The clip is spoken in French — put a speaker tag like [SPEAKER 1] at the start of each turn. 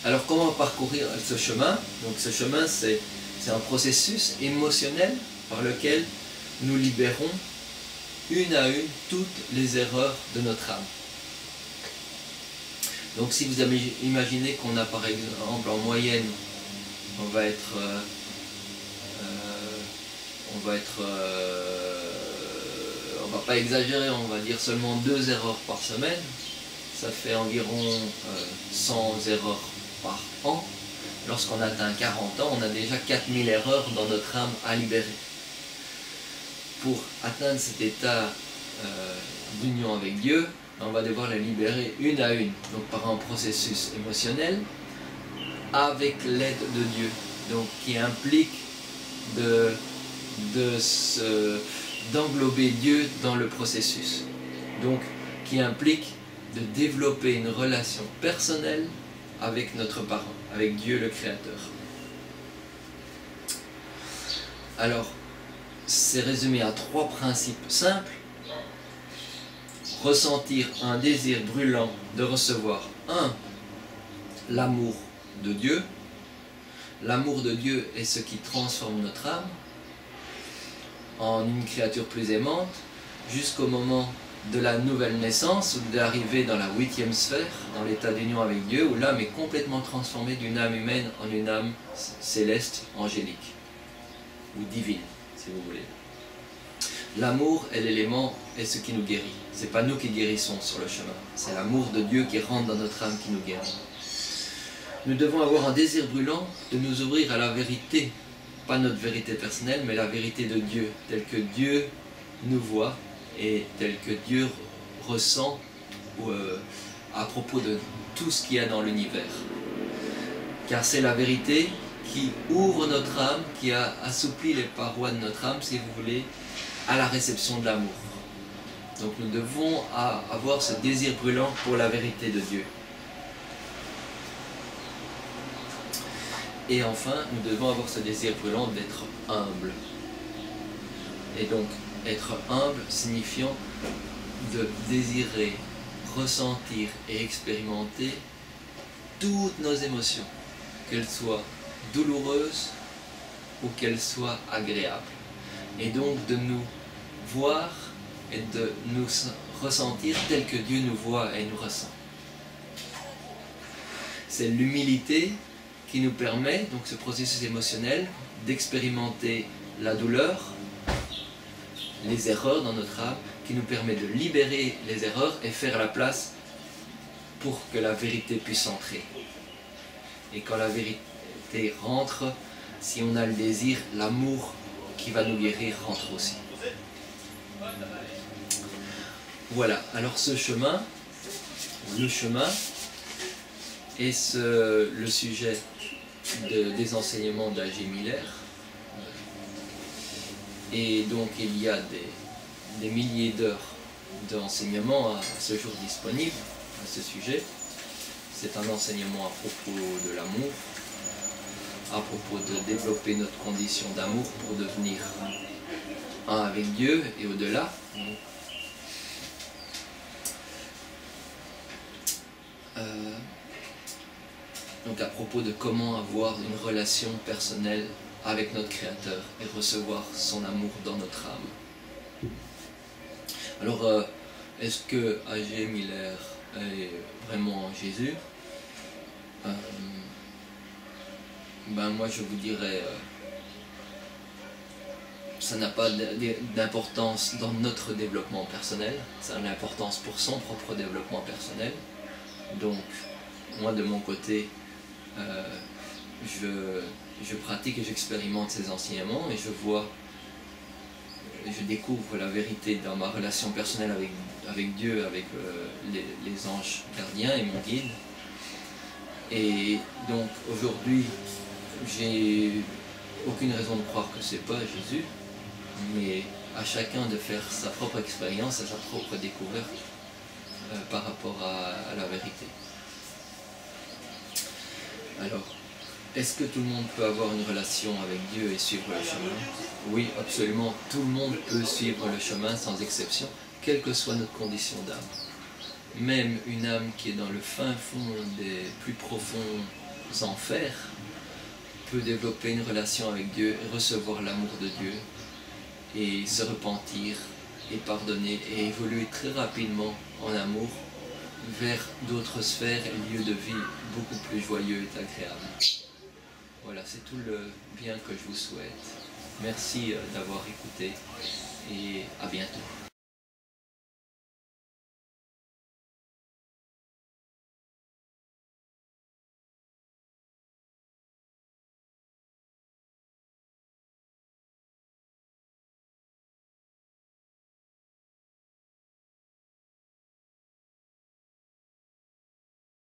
[SPEAKER 1] Alors comment parcourir ce chemin? Donc ce chemin, c'est un processus émotionnel par lequel nous libérons une à une toutes les erreurs de notre âme. Donc si vous imaginez qu'on a par exemple en moyenne, on va pas exagérer, on va dire seulement 2 erreurs par semaine, ça fait environ 100 erreurs par an. Lorsqu'on atteint 40 ans, on a déjà 4000 erreurs dans notre âme à libérer. Pour atteindre cet état d'union avec Dieu, on va devoir les libérer une à une, donc par un processus émotionnel, avec l'aide de Dieu, donc qui implique d'englober Dieu dans le processus, donc qui implique de développer une relation personnelle avec notre parent, avec Dieu le Créateur. Alors, c'est résumé à 3 principes simples. Ressentir un désir brûlant de recevoir 1. L'amour de Dieu. L'amour de Dieu est ce qui transforme notre âme en une créature plus aimante jusqu'au moment de la nouvelle naissance ou de l'arrivée dans la 8e sphère, dans l'état d'union avec Dieu, où l'âme est complètement transformée d'une âme humaine en une âme céleste, angélique ou divine, si vous voulez. L'amour est l'élément, est ce qui nous guérit. Ce n'est pas nous qui guérissons sur le chemin, c'est l'amour de Dieu qui rentre dans notre âme qui nous guérit. Nous devons avoir un désir brûlant de nous ouvrir à la vérité, pas notre vérité personnelle, mais la vérité de Dieu, telle que Dieu nous voit et telle que Dieu ressent à propos de tout ce qu'il y a dans l'univers. Car c'est la vérité qui ouvre notre âme, qui a assoupli les parois de notre âme, si vous voulez, à la réception de l'amour. Donc nous devons avoir ce désir brûlant pour la vérité de Dieu. Et enfin, nous devons avoir ce désir brûlant d'être humble. Et donc, être humble signifiant de désirer, ressentir et expérimenter toutes nos émotions, qu'elles soient douloureuses ou qu'elles soient agréables. Et donc de nous voir et de nous ressentir tel que Dieu nous voit et nous ressent. C'est l'humilité qui nous permet, donc ce processus émotionnel, d'expérimenter la douleur, les erreurs dans notre âme, qui nous permet de libérer les erreurs et faire la place pour que la vérité puisse entrer. Et quand la vérité rentre, si on a le désir, l'amour qui va nous guérir rentre aussi. Voilà, alors ce chemin, le chemin, est le sujet des enseignements d'A.G. Miller. Et donc il y a des milliers d'heures d'enseignements à ce jour disponibles à ce sujet. C'est un enseignement à propos de l'amour, à propos de développer notre condition d'amour pour devenir un avec Dieu et au-delà. Donc à propos de comment avoir une relation personnelle avec notre Créateur et recevoir son amour dans notre âme. Alors, est-ce que A.G. Miller est vraiment Jésus? Moi je vous dirais, ça n'a pas d'importance dans notre développement personnel, ça a de l'importance pour son propre développement personnel. Donc, moi de mon côté, je pratique et j'expérimente ces enseignements et je découvre la vérité dans ma relation personnelle avec Dieu, avec les anges gardiens et mon guide. Et donc aujourd'hui, j'ai aucune raison de croire que c'est pas Jésus, mais à chacun de faire sa propre expérience, à sa propre découverte par rapport à la vérité. Alors, est-ce que tout le monde peut avoir une relation avec Dieu et suivre le chemin? Oui, absolument, tout le monde peut suivre le chemin sans exception, quelle que soit notre condition d'âme. Même une âme qui est dans le fin fond des plus profonds en faire, peut développer une relation avec Dieu, recevoir l'amour de Dieu et se repentir et pardonner et évoluer très rapidement en amour vers d'autres sphères et lieux de vie beaucoup plus joyeux et agréables. Voilà, c'est tout le bien que je vous souhaite. Merci d'avoir écouté et à bientôt.